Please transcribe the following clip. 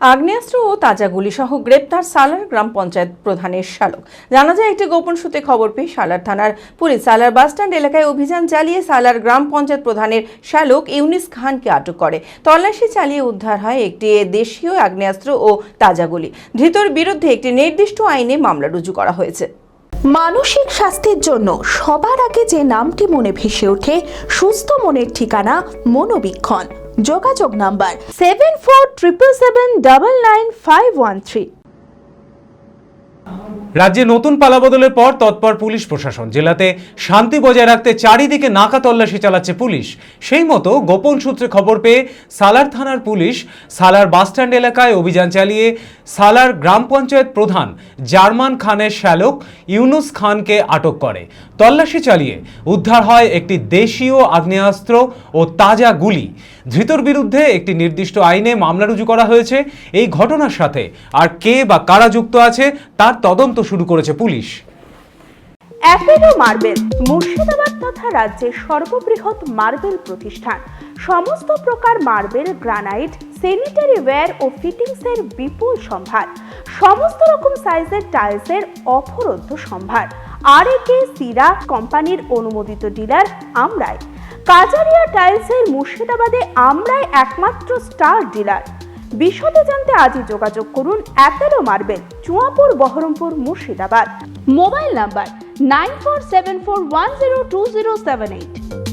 আগ্নেয়াস্ত্র ও তাজা গুলি সহ গ্রেপ্তার সালার গ্রাম পঞ্চায়েত প্রধানের শালক। জানা যায়, একটি গোপন সূত্রে খবর পেয়ে সালার থানার পুলিশ সালার বাসস্ট্যান্ড এলাকায় অভিযান চালিয়ে সালার গ্রাম পঞ্চায়েত প্রধানের শালক ইউনুস খানকে আটক করে। তল্লাশি চালিয়ে উদ্ধার হয় একটি দেশীয় আগ্নেয়াস্ত্র ও তাজা গুলি। ধৃতর বিরুদ্ধে একটি নির্দিষ্ট আইনে মামলা রুজু করা হয়েছে। মানসিক স্বাস্থ্যের জন্য সবার আগে যে নামটি মনে ভেসে ওঠে, সুস্থ মনের ঠিকানা মনোবীক্ষণ। যোগাযোগ নাম্বার 7477799513। রাজ্যে নতুন পালাবদলের পর তৎপর পুলিশ প্রশাসন। জেলাতে শান্তি বজায় রাখতে চারিদিকে নাকা তল্লাশি চালাচ্ছে পুলিশ। সেই মতো গোপন সূত্রে খবর পেয়ে সালার থানার পুলিশ সালার বাসস্ট্যান্ড এলাকায় অভিযান চালিয়ে সালার গ্রাম পঞ্চায়েত প্রধান জার্মান খানের শ্যালক ইউনুস খানকে আটক করে। তল্লাশি চালিয়ে উদ্ধার হয় একটি দেশীয় আগ্নেয়াস্ত্র ও তাজা গুলি। ধৃতর বিরুদ্ধে একটি নির্দিষ্ট আইনে মামলা রুজু করা হয়েছে। এই ঘটনার সাথে আর কে বা কারা যুক্ত আছে তার তদন্ত শুরু করেছে পুলিশ। অ্যাপেলো মার্বেল মুর্শিদাবাদ তথা রাজ্যের সর্ববৃহৎ মার্বেল প্রতিষ্ঠান। সমস্ত প্রকার মার্বেল, গ্রানাইট, স্যানিটারি ওয়্যার ও ফিটিংসের বিপুল সম্ভার। সমস্ত রকম সাইজের টাইলসের অফুরন্ত সম্ভার। আর.এ.কে সিরা কোম্পানির অনুমোদিত ডিলার আমরাই। কাজারিয়া টাইলসের মুর্শিদাবাদে আমরাই একমাত্র স্টার ডিলার। বিশদে জানতে আজই যোগাযোগ করুন Apollo marble, Chuapur, Baharampur, Murshidabad. Mobile number 9474102078।